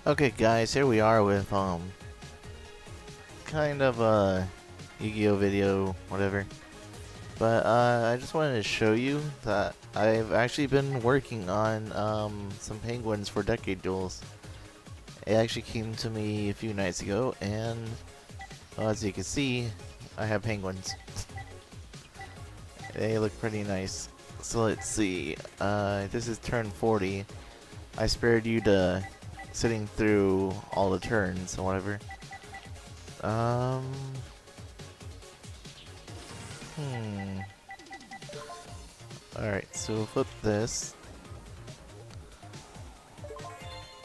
Okay, guys, here we are with kind of a Yu-Gi-Oh video, whatever. But I just wanted to show you that I've actually been working on some penguins for Decade Duels. It actually came to me a few nights ago, and well, as you can see, I have penguins. They look pretty nice. So let's see. This is turn 40. I spared you to sitting through all the turns or whatever. Alright, so we'll flip this.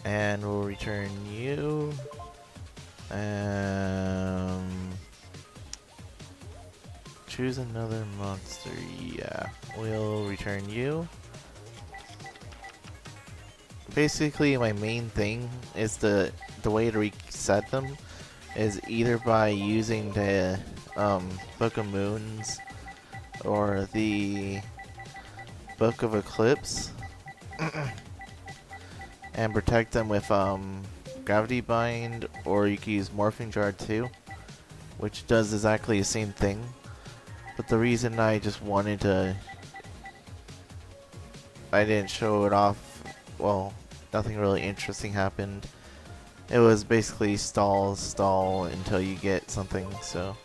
And we'll return you. Choose another monster. Yeah, we'll return you. Basically, my main thing is the way to reset them is either by using the Book of Moons or the Book of Eclipse and protect them with Gravity Bind, or you can use Morphing Jar too, which does exactly the same thing. But the reason I just wanted to, I didn't show it off, well, nothing really interesting happened. It was basically stall until you get something, so.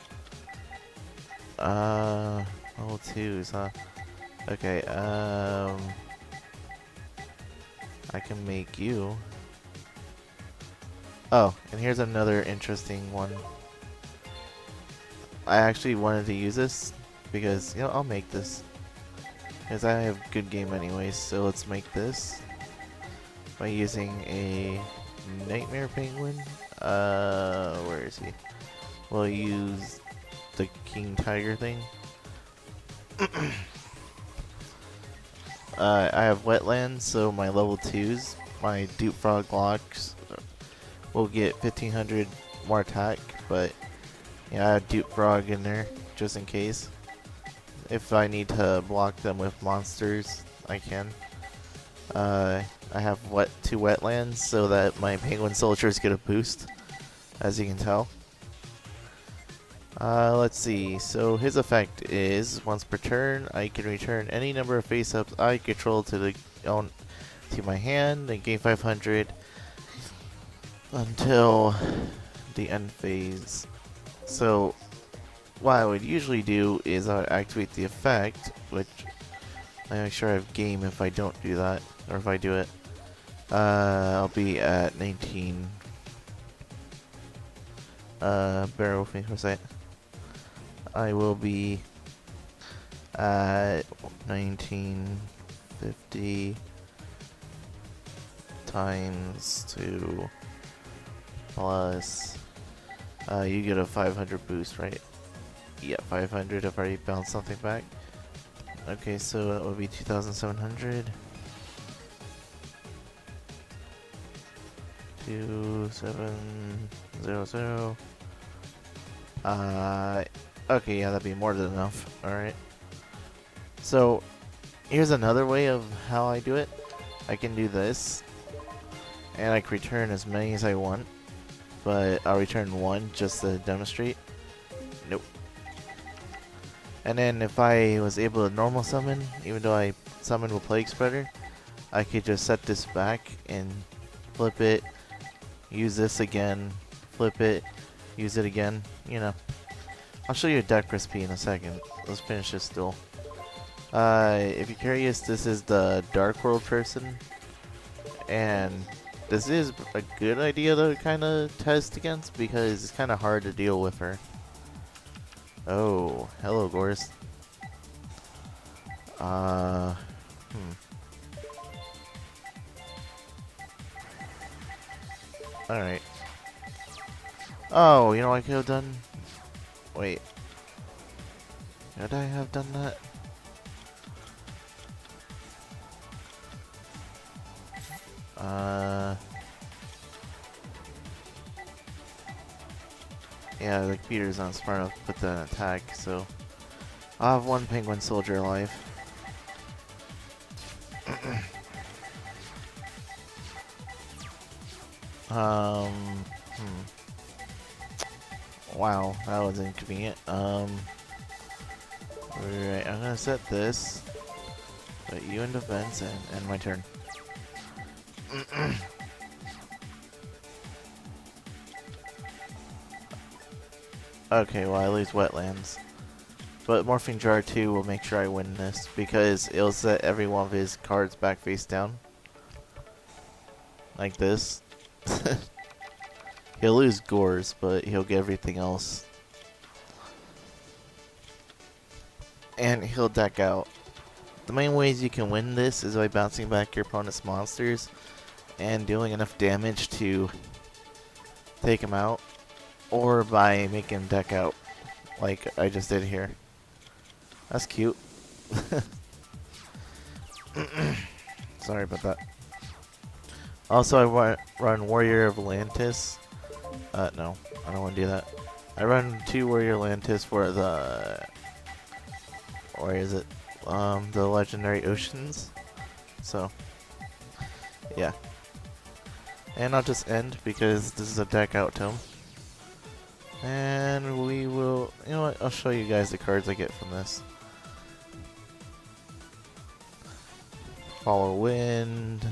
Level 2s, huh? Okay, I can make you. Oh, and here's another interesting one. I actually wanted to use this because, you know, I'll make this. Because I have good game anyways, so let's make this by using a Nightmare Penguin. Where is he? We'll use the King Tiger thing. I have Wetlands, so my level 2s, my Dupe Frog blocks will get 1500 more attack, but yeah, I have Dupe Frog in there just in case. If I need to block them with monsters, I can. I have two Wetlands so that my Penguin soldiers get a boost, as you can tell. Let's see. So his effect is once per turn, I can return any number of face-ups I control to my hand and gain 500 until the end phase. So what I would usually do is I would activate the effect, which I make sure I have game if I don't do that, or if I do it. I'll be at 19. Bear with me for a second. I will be at 1950 times 2 plus you get a 500 boost, right? Yeah, 500 if I bounce something back. Okay, so that would be 2,700. 2700. Okay, yeah, that'd be more than enough. Alright. So, here's another way of how I do it. I can do this, and I can return as many as I want, but I'll return one just to demonstrate. Nope. And then if I was able to normal summon, even though I summoned with Plague Spreader, I could just set this back and flip it, use this again, flip it, use it again, you know. I'll show you a deck recipe in a second. Let's finish this duel. If you're curious, this is the Dark World person, and this is a good idea to kind of test against because it's kind of hard to deal with her. Oh, hello, Gorse. Alright. Oh, you know what I could have done? Wait. Could I have done that? Yeah, the computer's not smart enough to put that in attack, so I'll have one penguin soldier alive. Wow, that was inconvenient. Alright, I'm gonna set this. Put you in defense and end my turn. Okay, well I lose wetlands. But Morphing Jar 2 will make sure I win this because it'll set every one of his cards back face down. Like this. He'll lose Gores, but he'll get everything else. And he'll deck out. The main ways you can win this is by bouncing back your opponent's monsters and dealing enough damage to take him out, or by making him deck out, like I just did here. That's cute. Sorry about that. Also, I run Warrior of Atlantis. No, I don't want to do that. I run 2 Warrior Atlantis for the... Or is it? The Legendary Oceans. So, yeah. And I'll just end because this is a deck out tome. And we will... You know what? I'll show you guys the cards I get from this. Follow Wind.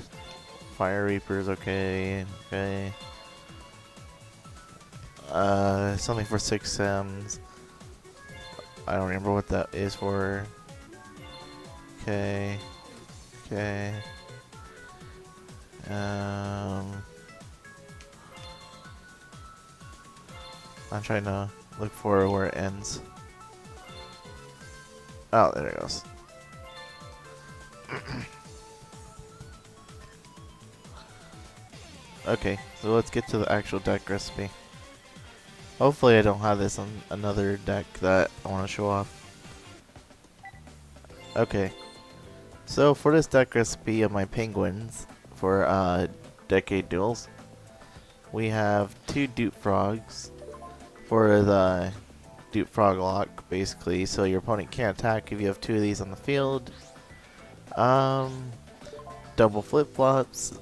Fire Reaper's okay. Okay. Something for 6 Sems. I don't remember what that is for. Okay. Okay. I'm trying to look for where it ends. Oh, there it goes. Okay, so let's get to the actual deck recipe. Hopefully I don't have this on another deck that I want to show off. Okay, so for this deck recipe of my penguins for Decade Duels, we have 2 Dupe Frogs for the Dupe Frog lock, basically, so your opponent can't attack if you have 2 of these on the field. Double Flip-Flops.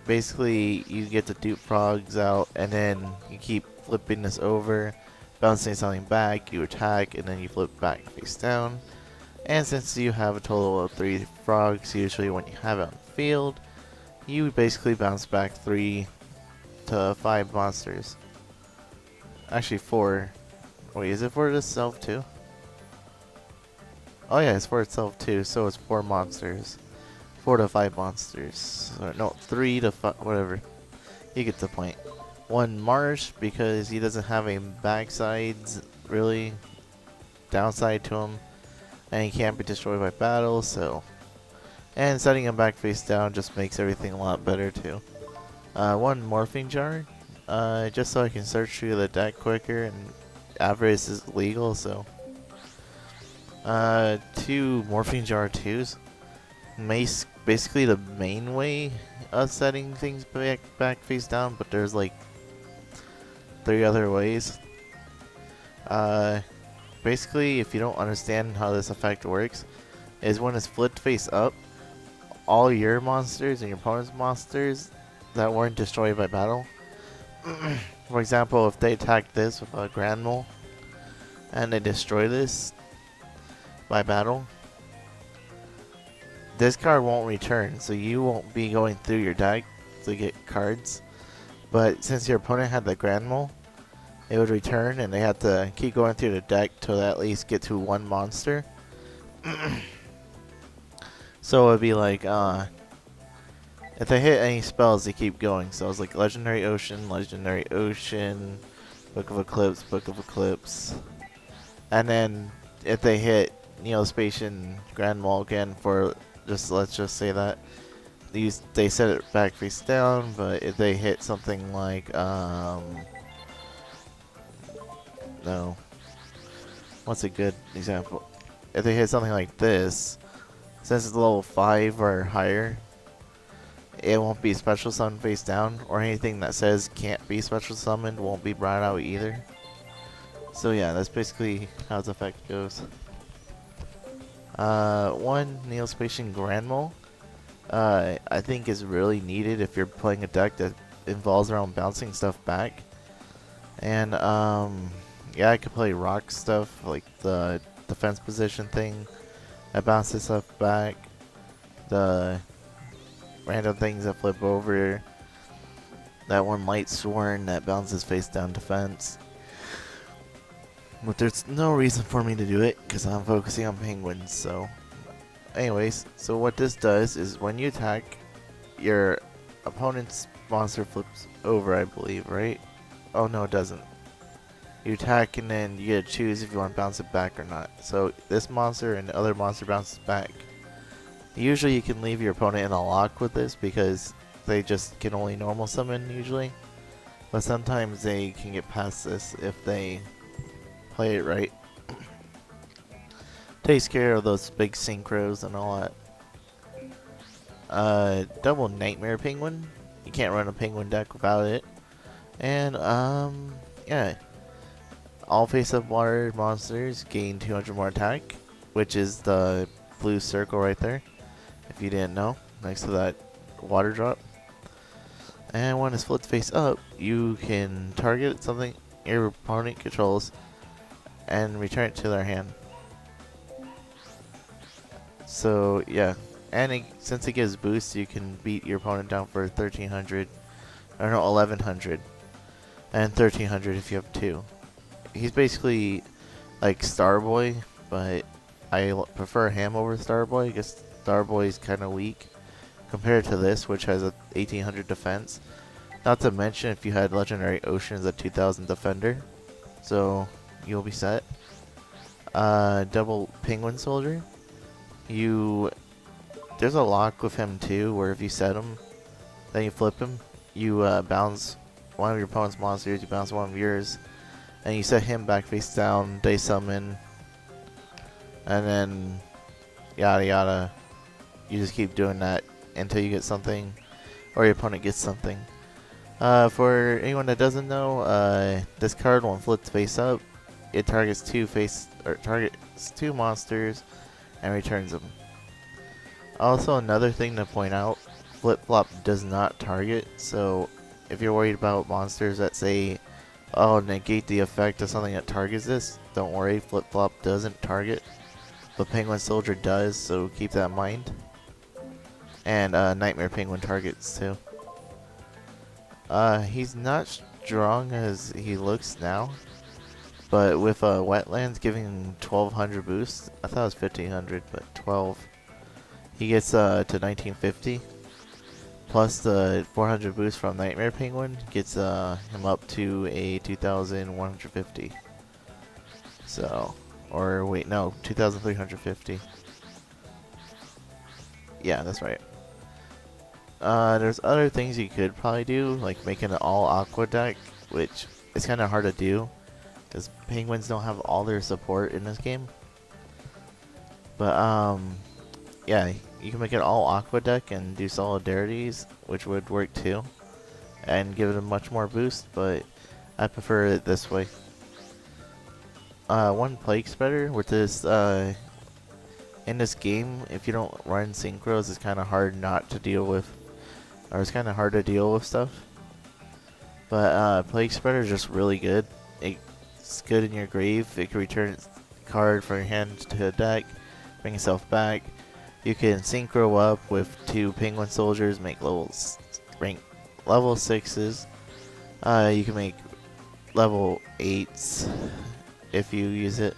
Basically, you get the Dupe Frogs out, and then you keep flipping this over, bouncing something back, you attack, and then you flip back face down. And since you have a total of 3 frogs, usually when you have it on the field, you basically bounce back 3 to 5 monsters. Actually 4. Wait, is it for itself too? Oh yeah, it's for itself too, so it's 4 monsters. 4 to 5 monsters. Or no, 3 to 5, whatever. You get the point. 1 Marsh, because he doesn't have a backsides, really, downside to him. And he can't be destroyed by battle, so... And setting him back face down just makes everything a lot better, too. 1 Morphing Jar, just so I can search through the deck quicker, and avarice is legal, so... 2 Morphing Jar 2s. Basically the main way of setting things back face down, but there's like 3 other ways. Basically, if you don't understand how this effect works, is when it's flipped face up, all your monsters and your opponent's monsters that weren't destroyed by battle. For example, if they attack this with a Grand Mole and they destroy this by battle, this card won't return, so you won't be going through your deck to get cards. But since your opponent had the Grand Mole, it would return, and they have to keep going through the deck to at least get to 1 monster. So it would be like, if they hit any spells, they keep going. So it's like Legendary Ocean, Book of Eclipse. And then if they hit Neospatian Grand Mole again for, let's just say that, they set it back face down, but if they hit something like, no. What's a good example? If they hit something like this, since it's level 5 or higher, it won't be special summon face down, or anything that says can't be special summoned won't be brought out either. So yeah, that's basically how its effect goes. 1 Neospatian Grand Mole, I think is really needed if you're playing a deck that involves around bouncing stuff back. And yeah, I could play rock stuff like the defense position thing that bounces stuff back, the random things that flip over, that one light sworn that bounces face down defense. But there's no reason for me to do it because I'm focusing on penguins. So anyways, so what this does is when you attack, your opponent's monster flips over, I believe, right? Oh no, it doesn't. You attack and then you get to choose if you want to bounce it back or not. So this monster and the other monster bounces back. Usually you can leave your opponent in a lock with this because they just can only normal summon usually. But sometimes they can get past this if they play it right. Takes care of those big synchros and all that. Double Nightmare Penguin. You can't run a penguin deck without it. And yeah. All face-up water monsters gain 200 more attack, which is the blue circle right there, if you didn't know, next to that water drop. And when it's flipped face up, you can target something your opponent controls and return it to their hand. So yeah, and since it gives boost, you can beat your opponent down for 1300, or no, 1100, and 1300 if you have 2. He's basically like Starboy, but I prefer him over Starboy because Starboy is kind of weak compared to this, which has a 1800 defense. Not to mention if you had Legendary Oceans at 2000 defender, so you'll be set. Double Penguin Soldier. There's a lock with him too, where if you set him, then you flip him, you bounce one of your opponent's monsters, you bounce one of yours. And you set him back face down, they summon, and then yada yada. You just keep doing that until you get something, or your opponent gets something. For anyone that doesn't know, this card when flipped face up, it targets two monsters and returns them. Also, another thing to point out, flip flop does not target. So if you're worried about monsters that say, oh, negate the effect of something that targets this, don't worry, flip-flop doesn't target. But Penguin Soldier does, so keep that in mind. And Nightmare Penguin targets too. He's not strong as he looks now. But with Wetlands giving 1200 boost, I thought it was 1500, but 12. He gets to 1950. Plus the 400 boost from Nightmare Penguin gets him up to a 2150. So, or wait, no, 2350. Yeah, that's right. There's other things you could probably do, like making an all aqua deck, which is kind of hard to do because penguins don't have all their support in this game. But yeah, you can make an all aqua deck and do solidarities, which would work too, and give it a much more boost, but I prefer it this way. One plague spreader with this in this game, if you don't run synchros, it's kind of hard not to deal with, or it's kind of hard to deal with stuff. But plague spreader is just really good. It's good in your grave. It can return a card from your hand to a deck, bring yourself back. You can synchro up with 2 penguin soldiers, make level 6s. You can make level 8s if you use it.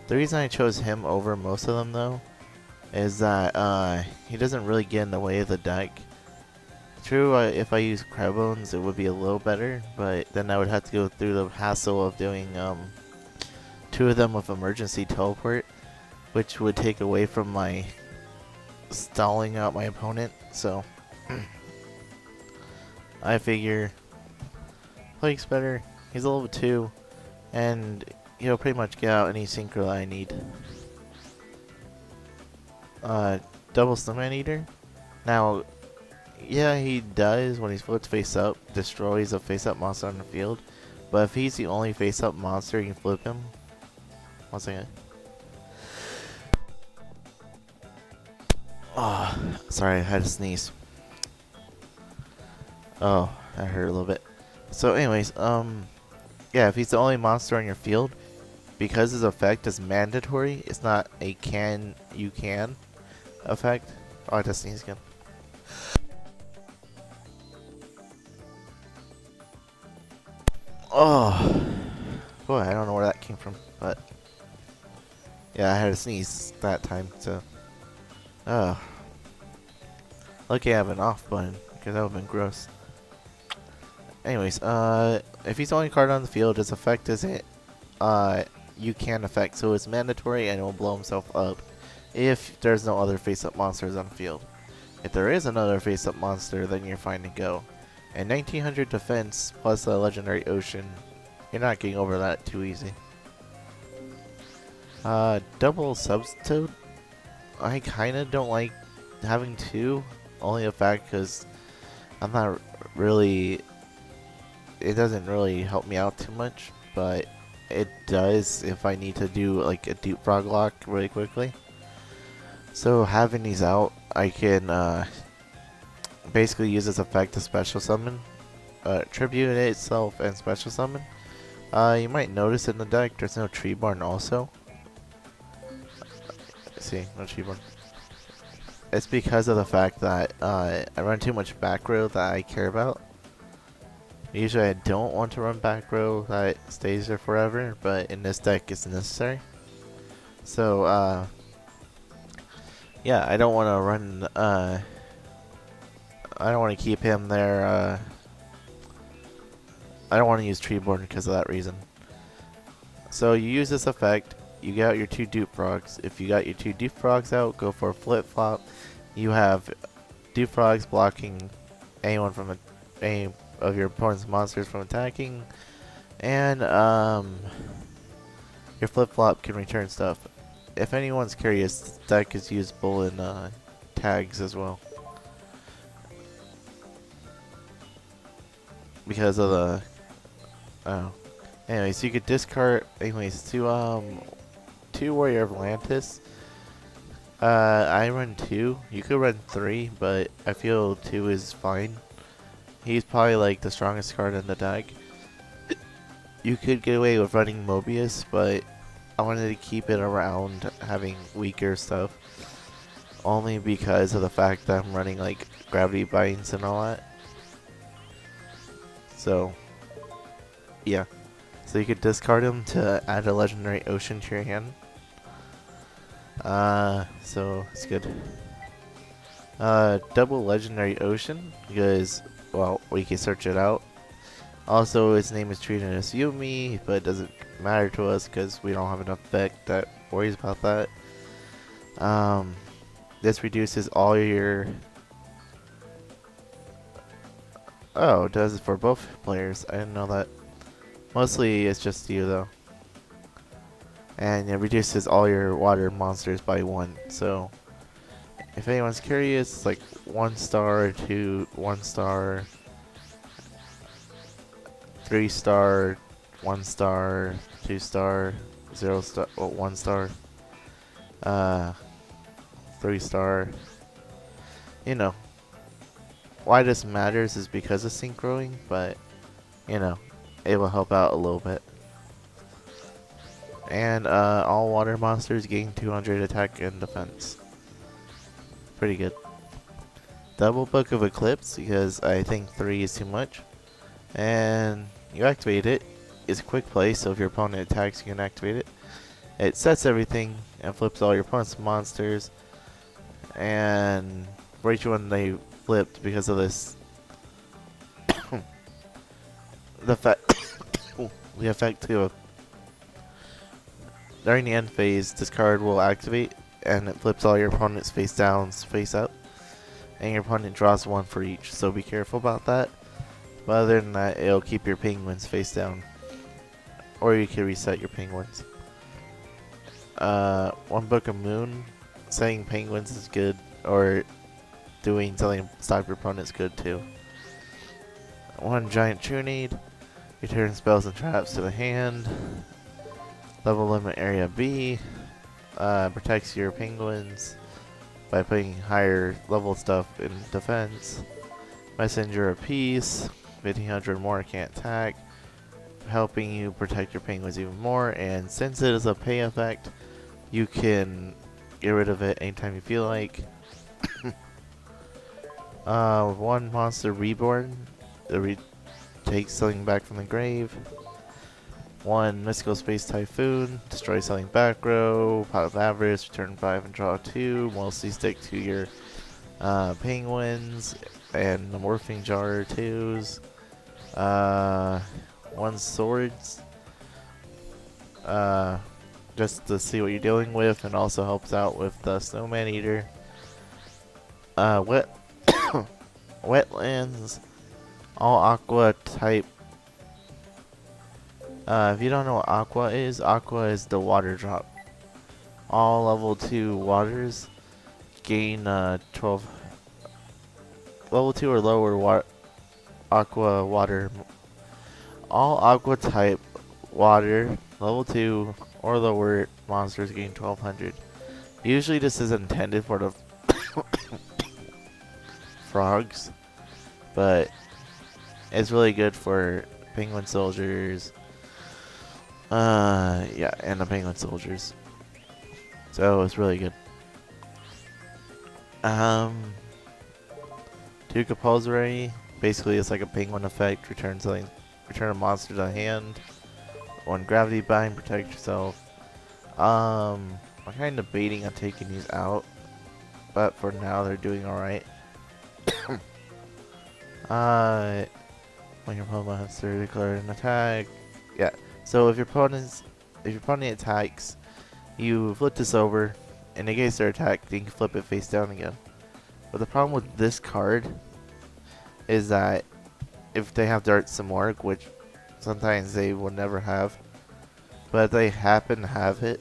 The reason I chose him over most of them though is that he doesn't really get in the way of the deck. True, if I use Crabbones it would be a little better, but then I would have to go through the hassle of doing 2 of them with emergency teleport, which would take away from my stalling out my opponent. So I figure Plague's better. He's a level 2 and he'll pretty much get out any synchro that I need. Double Snowman Eater. Now, yeah, he does when he's flipped face up, destroys a face up monster on the field. But if he's the only face up monster, you can flip him. One second. Oh, sorry, I had to sneeze. Oh, That hurt a little bit. So anyways, yeah, if he's the only monster on your field, because his effect is mandatory, it's not a you can effect. Oh, I just sneeze again. Oh, boy, I don't know where that came from, but yeah, I had to sneeze that time, so. Oh. Lucky I have an off button, because that would have been gross. Anyways, if he's the only card on the field, his effect isn't, you can affect, so it's mandatory and it will blow himself up if there's no other face-up monsters on the field. If there is another face-up monster, then you're fine to go. And 1900 defense plus the legendary ocean, you're not getting over that too easy. Double substitute, I kinda don't like having two, only the fact because I'm not really, it doesn't really help me out too much, but it does if I need to do like a deep frog lock really quickly. So having these out, I can basically use this effect to special summon, tribute itself and special summon. You might notice in the deck there's no Treeborn also. See, no Treeborn. It's because of the fact that I run too much back row that I care about. Usually I don't want to run back row that stays there forever, but in this deck it's necessary. So yeah, I don't want to run, I don't want to keep him there, I don't want to use Treeborn because of that reason. So you use this effect, you get out your two dupe frogs. If you got your two dupe frogs out, go for a flip flop. You have dupe frogs blocking anyone from any of your opponent's monsters from attacking, and your flip flop can return stuff. If anyone's curious, this deck is usable in tags as well, because of the anyways, you could discard two Warrior of Atlantis. I run 2. You could run 3, but I feel 2 is fine. He's probably like the strongest card in the deck. You could get away with running Mobius, but I wanted to keep it around having weaker stuff. Only because of the fact that I'm running like Gravity Binds and all that. So, yeah. So you could discard him to add a legendary ocean to your hand. So it's good. Double legendary ocean because, well, we can search it out. Also, his name is treated as Yumi, but it doesn't matter to us because we don't have enough effect that worries about that. This reduces all your. Oh, it does it for both players. I didn't know that. Mostly it's just you though. And it reduces all your water monsters by 1. So if anyone's curious, like 1 star, 1 star, 3 star, 1 star, 2 star, 0 star, 1 star, 3 star. You know, why this matters is because of synchroing, but you know, it will help out a little bit. And all water monsters gain 200 attack and defense. Pretty good. Double Book of Eclipse because I think 3 is too much. And you activate it. It's a quick play, so if your opponent attacks, you can activate it. It sets everything and flips all your opponent's monsters. And for each one they flipped because of this, the effect to during the end phase, this card will activate and it flips all your opponent's face downs face up, and your opponent draws 1 for each, so be careful about that. But other than that, it'll keep your penguins face down, or you can reset your penguins. 1 Book of Moon, setting penguins is good, or doing something to stop your opponent is good too. 1 Giant Trunade, return spells and traps to the hand. Level limit area B, protects your penguins by putting higher level stuff in defense. Messenger of Peace, 1500 more can't attack, helping you protect your penguins even more. And since it is a pay effect, you can get rid of it anytime you feel like. One monster reborn, takes something back from the grave. One mystical space typhoon, destroy something back row. Pot of avarice, return 5 and draw 2. Mostly stick to your penguins and the morphing jar 2s. One swords, just to see what you're dealing with, and also helps out with the snowman eater. Wetlands, all aqua type. If you don't know what aqua is the water drop. All level 2 waters gain 12 level 2 or lower aqua water. All aqua type water level 2 or lower monsters gain 1200. Usually this is intended for the frogs, but it's really good for penguin soldiers. Yeah, and the penguin soldiers. So it's really good. Two compulsory. Basically, it's like a penguin effect. Return a monster to hand. One gravity bind. Protect yourself. I'm kind of debating on taking these out, but for now they're doing all right. When your opponent monster declare an attack. Yeah. So if your opponent attacks, you flip this over, and in case they're attacked, you can flip it face down again. But the problem with this card is that if they have Darts and Morgue, which sometimes they will never have, but if they happen to have it,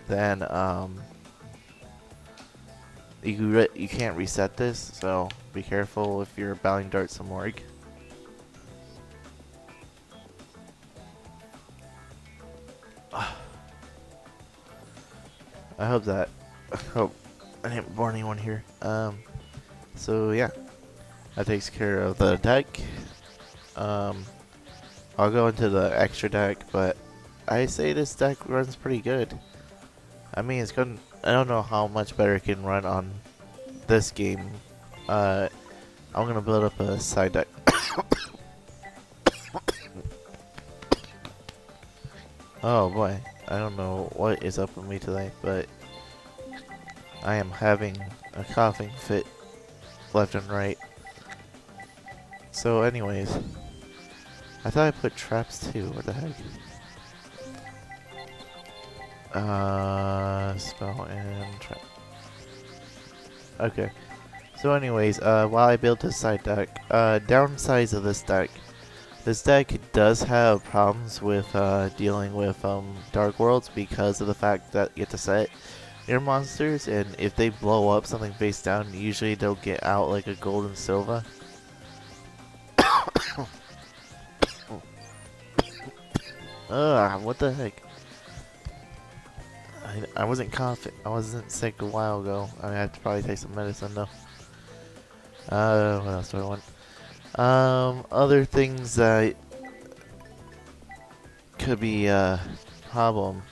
then you can't reset this. So be careful if you're battling Darts and Morgue. I hope I didn't bore anyone here. So yeah, that takes care of the deck. I'll go into the extra deck, but I say this deck runs pretty good. I mean, I don't know how much better it can run on this game. I'm gonna build up a side deck. Oh boy, I don't know what is up with me today, but I am having a coughing fit left and right. So anyways, I thought I put traps too, what the heck? Spell and trap. Okay. So anyways, while I built this side deck, downsides of this deck does have problems with dealing with Dark Worlds because of the fact that you have to set your monsters, and if they blow up something face down, usually they'll get out like a gold and silver. Ugh, what the heck? I wasn't coughing. I wasn't sick a while ago. I have to probably take some medicine though. What else do I want? Other things that could be a problem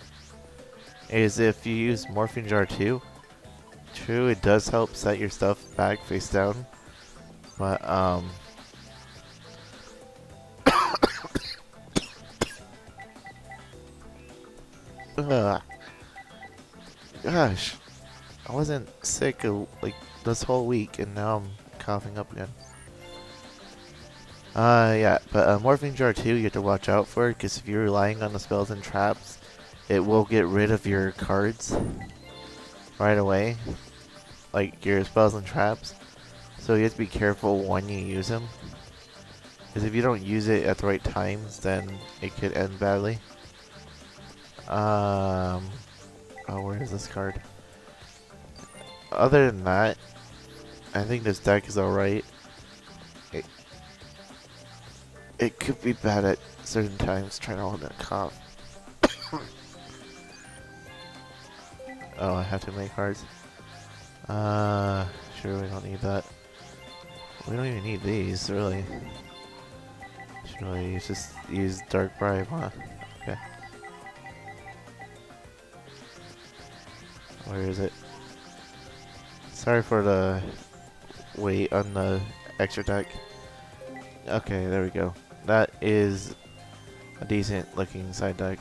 is if you use Morphing Jar 2. True, it does help set your stuff back face down, but gosh, I wasn't sick like this whole week, and now I'm coughing up again. Yeah, but Morphing Jar 2 you have to watch out for, because if you're relying on the spells and traps, it will get rid of your cards right away, like your spells and traps. So you have to be careful when you use them, because if you don't use it at the right times, then it could end badly. Oh, where is this card? Other than that, I think this deck is alright. It could be bad at certain times, trying to hold that cough. Oh, I have to make cards. Sure, we don't need that. We don't even need these, really. Really, you just use Dark Bribe, huh? Okay. Where is it? Sorry for the wait on the extra deck. Okay, there we go. That is a decent looking side deck.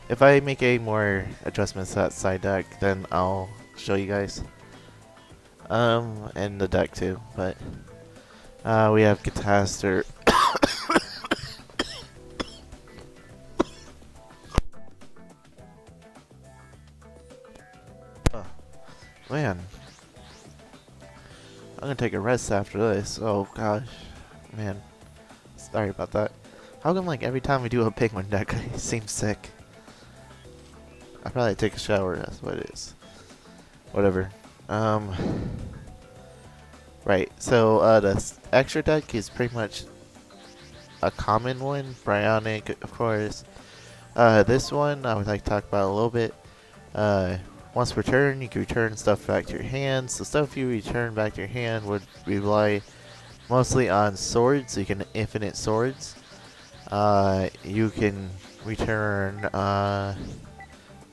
If I make any more adjustments to that side deck, then I'll show you guys. And the deck too, but we have Catastor. Oh, man, I'm gonna take a rest after this. Oh gosh, man, sorry about that. How come like every time we do a penguin deck, I seem sick? I probably take a shower. That's what it is. Whatever. Right. So the extra deck is pretty much a common one. Bryonic, of course. This one I would like to talk about a little bit. Once per turn, you can return stuff back to your hand. So stuff you return back to your hand would rely mostly on swords. So you can infinite swords. You can return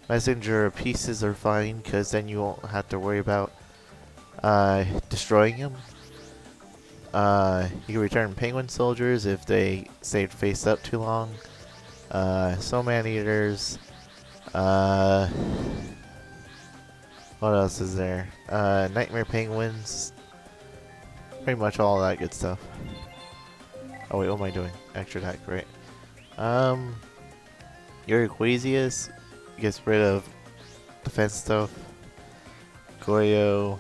messenger pieces are fine because then you won't have to worry about destroying them. You can return penguin soldiers if they stayed face up too long. Soul man-eaters. What else is there? Nightmare penguins. Pretty much all that good stuff. Oh wait, what am I doing? Extra attack, right? Yugioh gets rid of defense stuff. Goyo.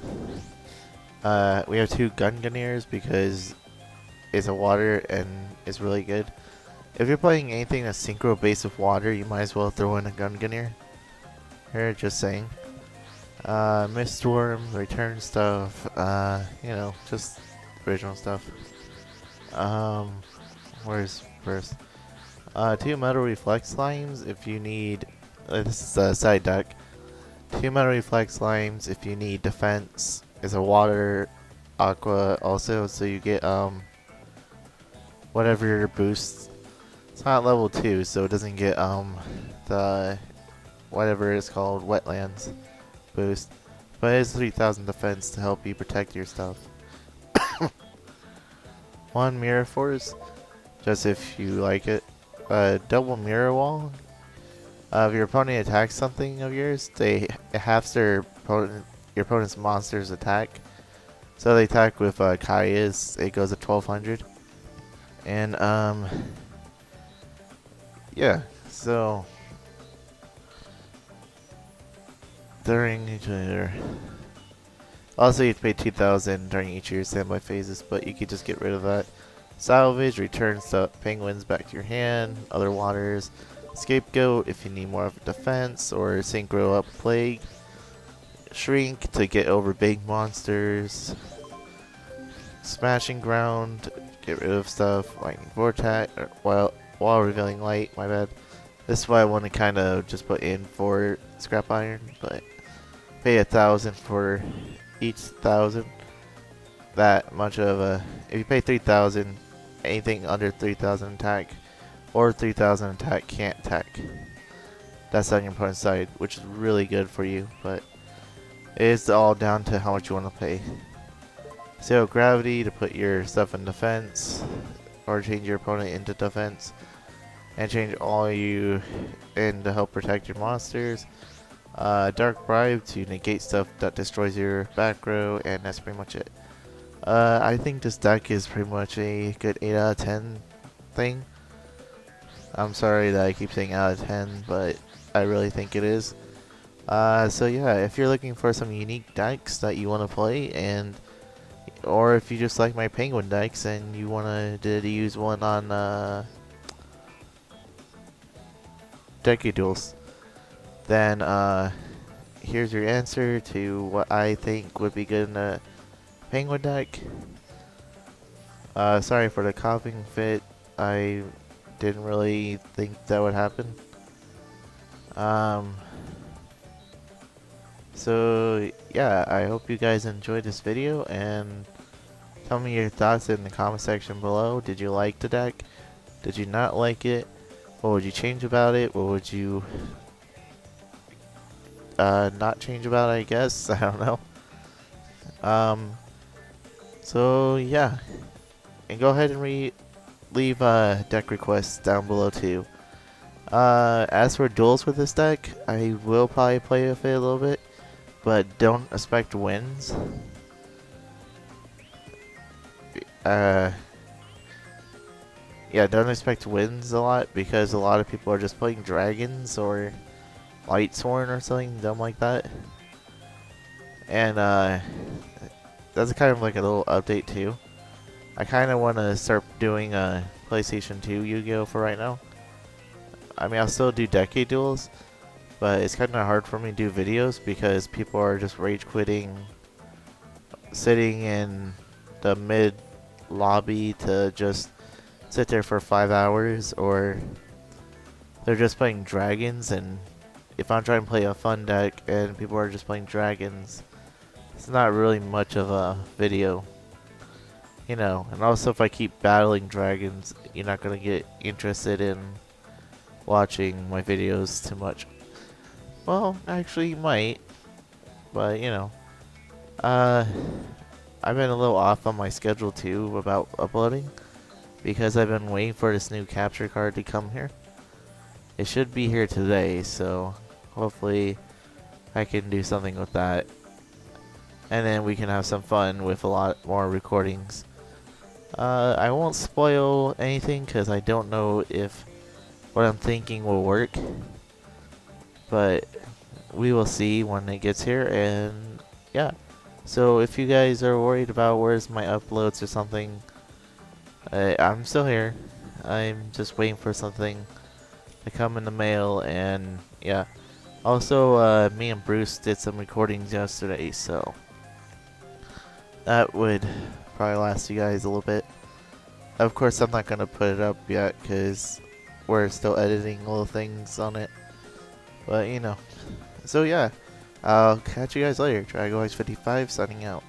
We have 2 Gunganiers because it's a water and it's really good. If you're playing anything that's synchro based with water, you might as well throw in a Gunganier. Here, just saying. Mistworm, return stuff, you know, just original stuff. Where's first? 2 Metal Reflex Slimes if you need, this is a side deck. 2 Metal Reflex Slimes if you need defense. Is a water aqua also, so you get whatever your boosts. It's not level 2, so it doesn't get the whatever it's called wetlands boost, but it is 3000 defense to help you protect your stuff. 1 Mirror Force, just if you like it. Double Mirror Wall. If your opponent attacks something of yours, it halves your opponent's monster's attack. So they attack with Kaya's, it goes at 1200. And yeah, so during each year. Also, you have to pay 2000 during each of your standby phases, but you could just get rid of that. Salvage returns the penguins back to your hand. Other waters. Scapegoat if you need more of a defense, or synchro up plague. Shrink to get over big monsters. Smashing ground, get rid of stuff. Lightning vortex, while revealing light. My bad. This is why I want to kind of just put in for scrap iron, but pay 1000 for each 1000. That much of a. If you pay 3000, anything under 3000 attack or 3000 attack can't attack. That's on your opponent's side, which is really good for you, but it is all down to how much you want to pay. Zero gravity to put your stuff in defense, or change your opponent into defense, and change all you in to help protect your monsters. Dark bribe to negate stuff that destroys your back row, and that's pretty much it. I think this deck is pretty much a good 8 out of 10 thing. I'm sorry that I keep saying out of 10, but I really think it is. So yeah, if you're looking for some unique decks that you want to play, or if you just like my penguin decks and you want to use one on Duels, then here's your answer to what I think would be good in a penguin deck. Sorry for the coughing fit. I didn't really think that would happen. So yeah, I hope you guys enjoyed this video, and Tell me your thoughts in the comment section below. Did you like the deck? Did you not like it? What would you change about it? What would you not change about it, I guess? I don't know. So yeah. And go ahead and leave deck requests down below too. As for duels with this deck, I will probably play with it a little bit, but don't expect wins. Yeah, don't expect wins a lot because a lot of people are just playing dragons or Lightsworn or something dumb like that. And that's kind of like a little update too. I kind of want to start doing PlayStation 2 Yu-Gi-Oh for right now. I mean, I'll still do decade duels, but it's kind of hard for me to do videos because people are just rage quitting, sitting in the mid lobby to just sit there for 5 hours, or they're just playing dragons. And if I'm trying to play a fun deck and people are just playing dragons, it's not really much of a video, you know. And also, if I keep battling dragons, you're not gonna get interested in watching my videos too much. Well, actually, you might, but you know, I've been a little off on my schedule too about uploading because I've been waiting for this new capture card to come here. It should be here today, so hopefully I can do something with that, and then we can have some fun with a lot more recordings. I won't spoil anything because I don't know if what I'm thinking will work, but we will see when it gets here. And yeah, so if you guys are worried about where's my uploads or something, I'm still here. I'm just waiting for something to come in the mail. And yeah, also me and Bruce did some recordings yesterday, so that would probably last you guys a little bit. Of course, I'm not gonna put it up yet because we're still editing little things on it, but you know. So yeah, I'll catch you guys later. Dragox55 signing out.